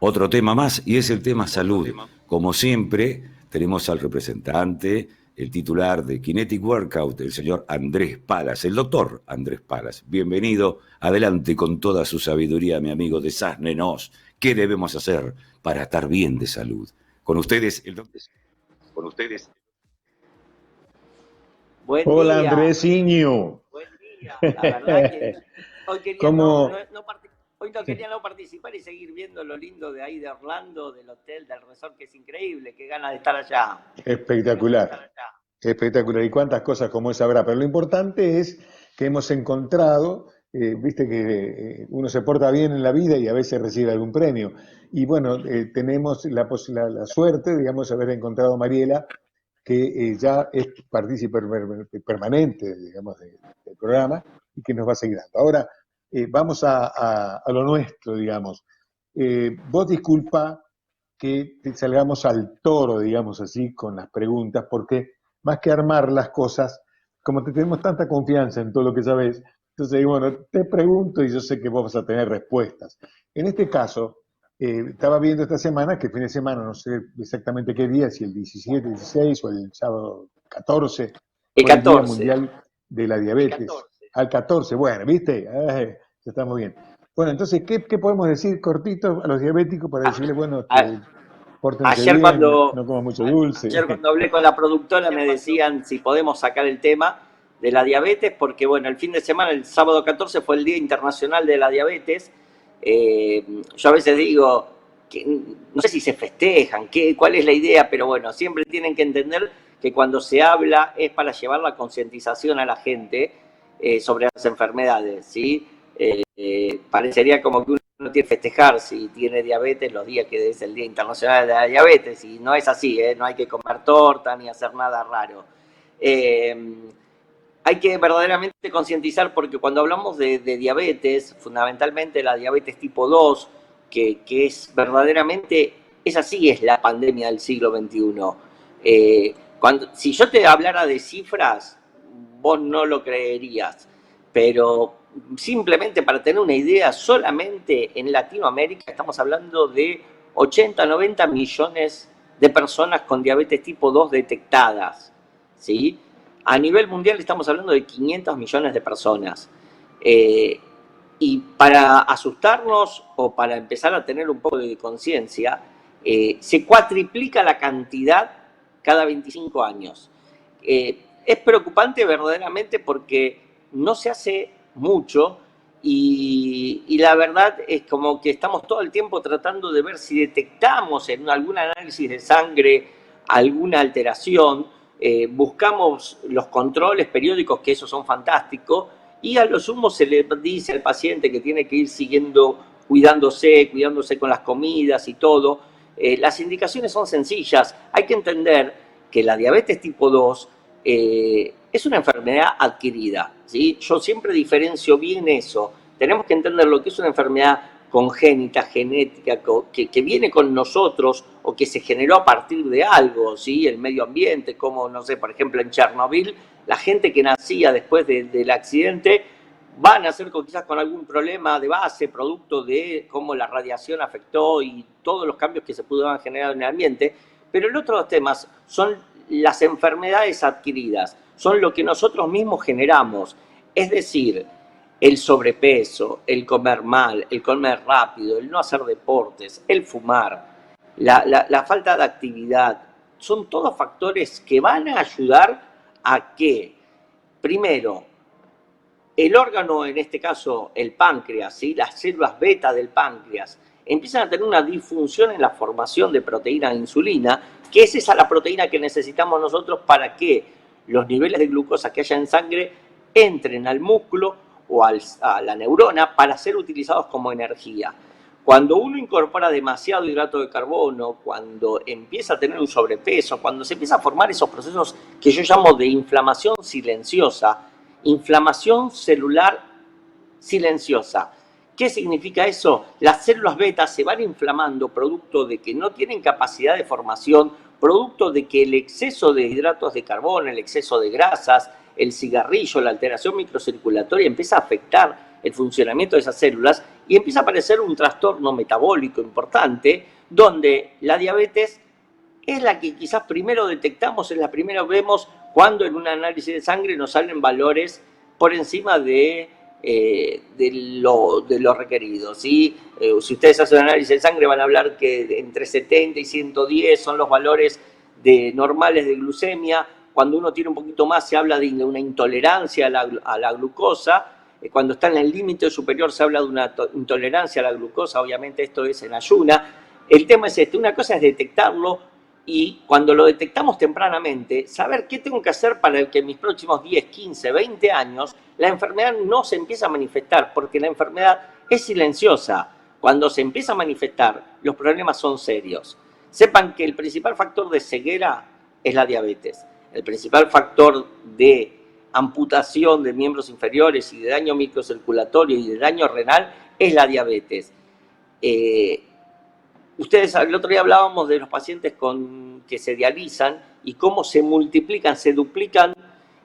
Otro tema más y es el tema salud. Como siempre, tenemos al representante, el titular de Kinetic Workout, el señor Andrés Palas, el doctor Andrés Palas. Bienvenido, adelante con toda su sabiduría, mi amigo, desásnenos. ¿Qué debemos hacer para estar bien de salud? Con ustedes, el doctor. Buen Hola día, Andresiño. la verdad que hoy quería ¿Cómo? hoy no quería no participar y seguir viendo lo lindo de ahí de Orlando, del hotel, del resort, que es increíble, qué ganas de estar allá. Espectacular, espectacular. Y cuántas cosas como esa habrá. Pero lo importante es que hemos encontrado, viste que uno se porta bien en la vida y a veces recibe algún premio. Y bueno, tenemos la suerte, digamos, de haber encontrado a Mariela, que ya es partícipe permanente, digamos, del programa y que nos va a seguir dando. Ahora, vamos a lo nuestro, digamos. Vos disculpa que salgamos al toro, digamos así, con las preguntas, porque más que armar las cosas, como te tenemos tanta confianza en todo lo que sabes, entonces, bueno, te pregunto y yo sé que vos vas a tener respuestas. En este caso, estaba viendo esta semana, que fin de semana, no sé exactamente qué día, si el 17, 16 o el sábado 14, El fue el Día 14. Mundial de la Diabetes. Al 14, bueno, ¿viste? Está muy bien. Bueno, entonces, ¿qué podemos decir cortito a los diabéticos para decirles, bueno, A- pórtense Ayer bien, cuando, no coman mucho dulce? ayer cuando hablé con la productora me decían si podemos sacar el tema de la diabetes, porque bueno, el fin de semana, el sábado 14 fue el Día Internacional de la Diabetes. Yo a veces digo, que no sé si se festejan, cuál es la idea, pero bueno, siempre tienen que entender que cuando se habla es para llevar la concientización a la gente sobre las enfermedades, ¿sí? Parecería como que uno tiene que festejar si tiene diabetes los días que es el Día Internacional de la Diabetes, y no es así, no hay que comer torta ni hacer nada raro. Hay que verdaderamente concientizar porque cuando hablamos de diabetes, fundamentalmente la diabetes tipo 2, que es verdaderamente, esa sí es la pandemia del siglo XXI. Si yo te hablara de cifras, vos no lo creerías, pero simplemente para tener una idea, solamente en Latinoamérica estamos hablando de 80, 90 millones de personas con diabetes tipo 2 detectadas, ¿sí? A nivel mundial estamos hablando de 500 millones de personas. Eh, y para asustarnos o para empezar a tener un poco de conciencia, se cuatriplica la cantidad cada 25 años. Es preocupante verdaderamente porque no se hace mucho y la verdad es como que estamos todo el tiempo tratando de ver si detectamos en algún análisis de sangre alguna alteración, buscamos los controles periódicos, que esos son fantásticos, y a lo sumo se le dice al paciente que tiene que ir siguiendo, cuidándose con las comidas y todo. Las indicaciones son sencillas. Hay que entender que la diabetes tipo 2 es una enfermedad adquirida, ¿sí? Yo siempre diferencio bien eso. Tenemos que entender lo que es una enfermedad congénita, genética, que viene con nosotros o que se generó a partir de algo, ¿sí? El medio ambiente, como, no sé, por ejemplo, en Chernobyl, la gente que nacía después del accidente van a nacer quizás con algún problema de base, producto de cómo la radiación afectó y todos los cambios que se pudieron generar en el ambiente. Pero el otro temas son las enfermedades adquiridas, son lo que nosotros mismos generamos. Es decir, el sobrepeso, el comer mal, el comer rápido, el no hacer deportes, el fumar, la falta de actividad, son todos factores que van a ayudar a que, primero, el órgano, en este caso el páncreas, ¿sí? Las células beta del páncreas, empiezan a tener una disfunción en la formación de proteína de insulina, que es esa la proteína que necesitamos nosotros para que los niveles de glucosa que haya en sangre entren al músculo o a la neurona para ser utilizados como energía. Cuando uno incorpora demasiado hidrato de carbono, cuando empieza a tener un sobrepeso, cuando se empieza a formar esos procesos que yo llamo de inflamación silenciosa, inflamación celular silenciosa. ¿Qué significa eso? Las células beta se van inflamando producto de que no tienen capacidad de formación, producto de que el exceso de hidratos de carbono, el exceso de grasas, el cigarrillo, la alteración microcirculatoria empieza a afectar el funcionamiento de esas células y empieza a aparecer un trastorno metabólico importante, donde la diabetes es la que quizás primero detectamos, es la primera que vemos cuando en un análisis de sangre nos salen valores por encima de lo requerido, ¿sí? Si ustedes hacen un análisis de sangre van a hablar que entre 70 y 110 son los valores normales de glucemia. Cuando uno tiene un poquito más se habla de una intolerancia a la glucosa. Cuando está en el límite superior se habla de una intolerancia a la glucosa, obviamente esto es en ayuna. El tema es este, una cosa es detectarlo, y cuando lo detectamos tempranamente, saber qué tengo que hacer para que en mis próximos 10, 15, 20 años la enfermedad no se empiece a manifestar, porque la enfermedad es silenciosa. Cuando se empieza a manifestar, los problemas son serios. Sepan que el principal factor de ceguera es la diabetes. El principal factor de amputación de miembros inferiores y de daño microcirculatorio y de daño renal es la diabetes. Ustedes, el otro día hablábamos de los pacientes que se dializan y cómo se multiplican, se duplican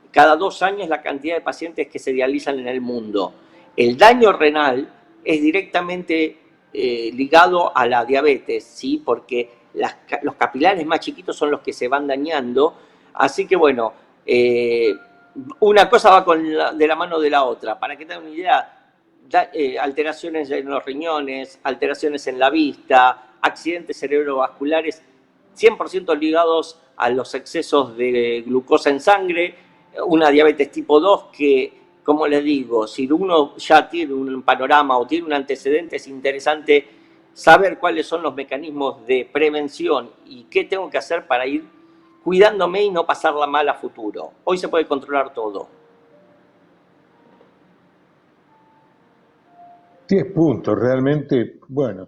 cada 2 años la cantidad de pacientes que se dializan en el mundo. El daño renal es directamente ligado a la diabetes, ¿sí? Porque los capilares más chiquitos son los que se van dañando. Así que bueno, una cosa va de la mano de la otra. Para que tengan una idea, alteraciones en los riñones, alteraciones en la vista, accidentes cerebrovasculares 100% ligados a los excesos de glucosa en sangre, una diabetes tipo 2 que, como les digo, si uno ya tiene un panorama o tiene un antecedente, es interesante saber cuáles son los mecanismos de prevención y qué tengo que hacer para ir cuidándome y no pasarla mal a futuro. Hoy se puede controlar todo. 10 puntos, realmente, bueno,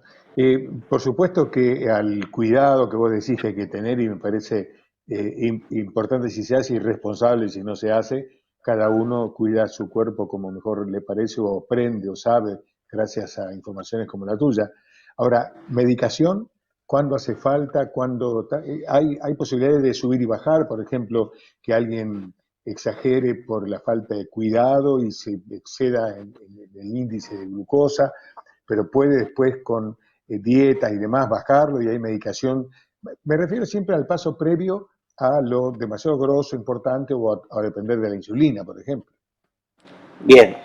por supuesto que al cuidado que vos decís que hay que tener, y me parece importante si se hace y responsable si no se hace, cada uno cuida su cuerpo como mejor le parece o aprende o sabe gracias a informaciones como la tuya. Ahora, medicación, ¿cuándo hace falta? ¿Cuándo hay posibilidades de subir y bajar? Por ejemplo, que alguien exagere por la falta de cuidado y se exceda en el índice de glucosa, pero puede después con dietas y demás bajarlo y hay medicación. Me refiero siempre al paso previo a lo demasiado grosso, importante o a depender de la insulina, por ejemplo. Bien,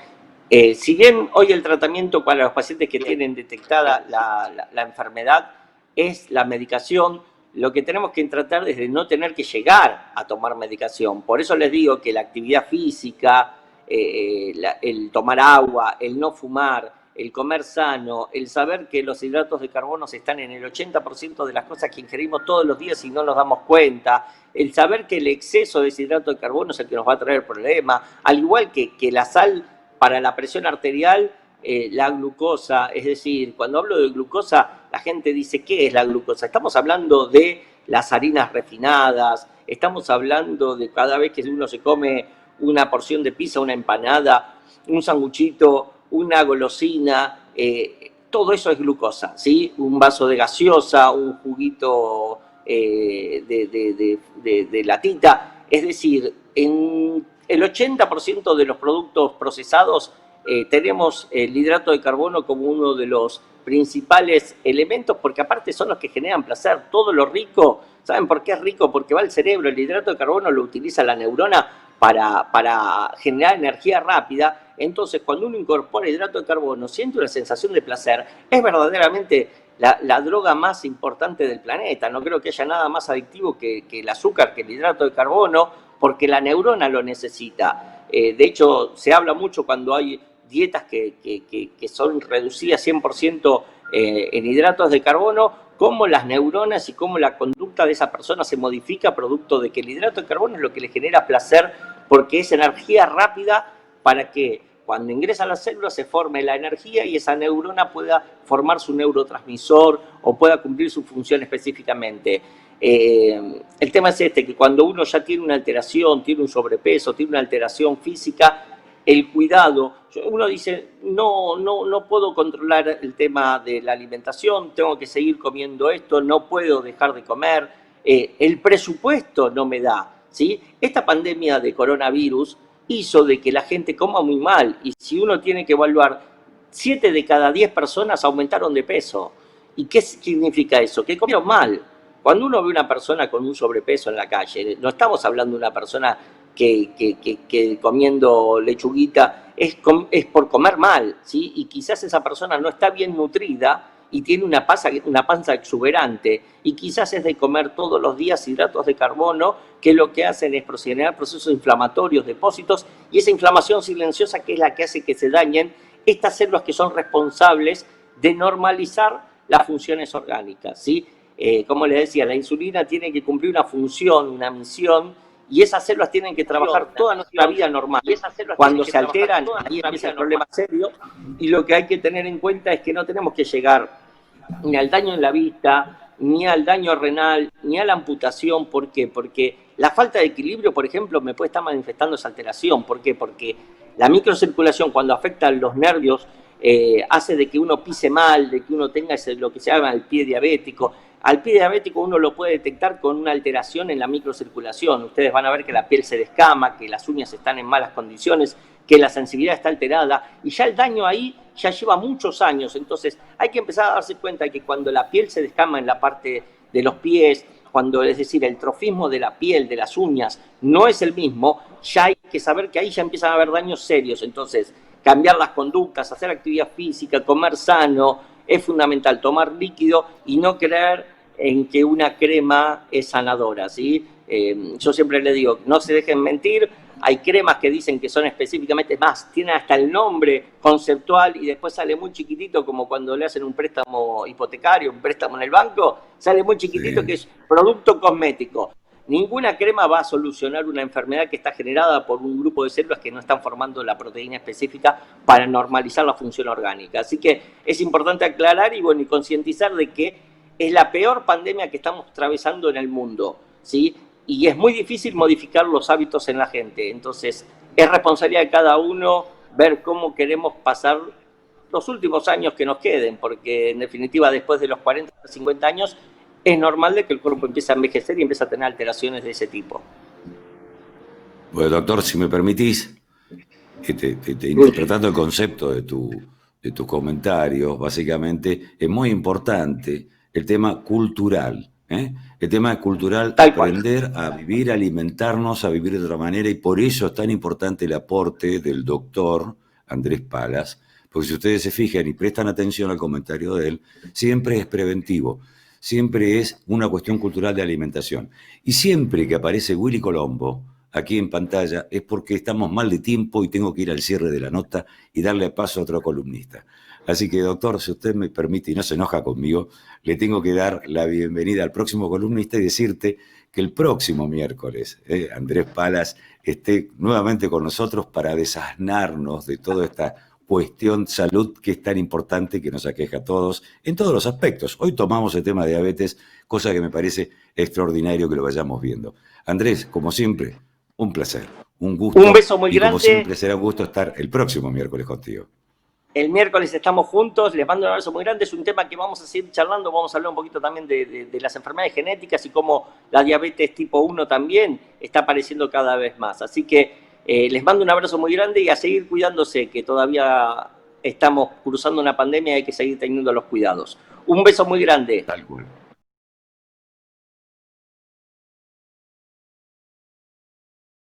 si bien hoy el tratamiento para los pacientes que tienen detectada la enfermedad es la medicación, lo que tenemos que tratar es de no tener que llegar a tomar medicación. Por eso les digo que la actividad física, el tomar agua, el no fumar, el comer sano, el saber que los hidratos de carbono están en el 80% de las cosas que ingerimos todos los días y no nos damos cuenta, el saber que el exceso de ese hidrato de carbono es el que nos va a traer problemas, al igual que la sal para la presión arterial, la glucosa, es decir, cuando hablo de glucosa, la gente dice, ¿qué es la glucosa? Estamos hablando de las harinas refinadas, estamos hablando de cada vez que uno se come una porción de pizza, una empanada, un sanguchito, una golosina, todo eso es glucosa, ¿sí? Un vaso de gaseosa, un juguito de latita, es decir, en el 80% de los productos procesados tenemos el hidrato de carbono como uno de los principales elementos, porque aparte son los que generan placer. Todo lo rico, ¿saben por qué es rico? Porque va al cerebro. El hidrato de carbono lo utiliza la neurona para generar energía rápida. Entonces, cuando uno incorpora hidrato de carbono, siente una sensación de placer. Es verdaderamente la droga más importante del planeta. No creo que haya nada más adictivo que el azúcar, que el hidrato de carbono, porque la neurona lo necesita. De hecho, se habla mucho cuando hay dietas que son reducidas 100% en hidratos de carbono, cómo las neuronas y cómo la conducta de esa persona se modifica producto de que el hidrato de carbono es lo que le genera placer, porque es energía rápida para que cuando ingresa a la célula se forme la energía y esa neurona pueda formar su neurotransmisor o pueda cumplir su función específicamente. El tema es este, que cuando uno ya tiene una alteración, tiene un sobrepeso, tiene una alteración física, el cuidado, uno dice, no puedo controlar el tema de la alimentación, tengo que seguir comiendo esto, no puedo dejar de comer, el presupuesto no me da, ¿sí? Esta pandemia de coronavirus hizo de que la gente coma muy mal, y si uno tiene que evaluar 7 de cada 10 personas aumentaron de peso. ¿Y qué significa eso? Que comieron mal. Cuando uno ve una persona con un sobrepeso en la calle, no estamos hablando de una persona que comiendo lechuguita, es por comer mal, ¿sí? Y quizás esa persona no está bien nutrida y tiene una panza exuberante, y quizás es de comer todos los días hidratos de carbono, que lo que hacen es generar procesos inflamatorios, depósitos, y esa inflamación silenciosa que es la que hace que se dañen estas células que son responsables de normalizar las funciones orgánicas, ¿sí? Como les decía, la insulina tiene que cumplir una función, una misión, y esas células tienen que trabajar toda nuestra vida normal. Cuando se alteran, ahí empieza el problema serio, y lo que hay que tener en cuenta es que no tenemos que llegar ni al daño en la vista, ni al daño renal, ni a la amputación. ¿Por qué? Porque la falta de equilibrio, por ejemplo, me puede estar manifestando esa alteración. ¿Por qué? Porque la microcirculación, cuando afecta a los nervios, hace de que uno pise mal, de que uno tenga lo que se llama el pie diabético. Al pie diabético uno lo puede detectar con una alteración en la microcirculación. Ustedes van a ver que la piel se descama, que las uñas están en malas condiciones, que la sensibilidad está alterada, y ya el daño ahí ya lleva muchos años. Entonces hay que empezar a darse cuenta de que cuando la piel se descama en la parte de los pies, cuando, es decir, el trofismo de la piel, de las uñas, no es el mismo, ya hay que saber que ahí ya empiezan a haber daños serios. Entonces, cambiar las conductas, hacer actividad física, comer sano, es fundamental, tomar líquido y no creer en que una crema es sanadora, ¿sí? Yo siempre le digo, no se dejen mentir, hay cremas que dicen que son específicamente, más, tienen hasta el nombre conceptual y después sale muy chiquitito, como cuando le hacen un préstamo hipotecario, un préstamo en el banco, sale muy chiquitito, sí, que es producto cosmético. Ninguna crema va a solucionar una enfermedad que está generada por un grupo de células que no están formando la proteína específica para normalizar la función orgánica. Así que es importante aclarar y, bueno, y concientizar de que es la peor pandemia que estamos atravesando en el mundo, ¿sí? Y es muy difícil modificar los hábitos en la gente. Entonces, es responsabilidad de cada uno ver cómo queremos pasar los últimos años que nos queden, porque en definitiva, después de los 40, 50 años, es normal de que el cuerpo empiece a envejecer y empiece a tener alteraciones de ese tipo. Bueno, doctor, si me permitís, interpretando el concepto de tus comentarios, básicamente, es muy importante el tema cultural. El tema cultural, aprender a vivir, a alimentarnos, a vivir de otra manera, y por eso es tan importante el aporte del doctor Andrés Palas, porque si ustedes se fijan y prestan atención al comentario de él, siempre es preventivo. Siempre es una cuestión cultural de alimentación. Y siempre que aparece Willy Colombo aquí en pantalla es porque estamos mal de tiempo y tengo que ir al cierre de la nota y darle paso a otro columnista. Así que, doctor, si usted me permite y no se enoja conmigo, le tengo que dar la bienvenida al próximo columnista y decirte que el próximo miércoles Andrés Palas esté nuevamente con nosotros para desasnarnos de toda esta cuestión salud que es tan importante, que nos aqueja a todos en todos los aspectos. Hoy tomamos el tema de diabetes, cosa que me parece extraordinario que lo vayamos viendo. Andrés, como siempre, un placer, un gusto. Un beso muy grande. Como siempre será un gusto estar el próximo miércoles contigo. El miércoles estamos juntos, les mando un abrazo muy grande. Es un tema que vamos a seguir charlando, vamos a hablar un poquito también de las enfermedades genéticas y cómo la diabetes tipo 1 también está apareciendo cada vez más. Así que les mando un abrazo muy grande y a seguir cuidándose, que todavía estamos cruzando una pandemia y hay que seguir teniendo los cuidados. Un beso muy grande. Tal cual.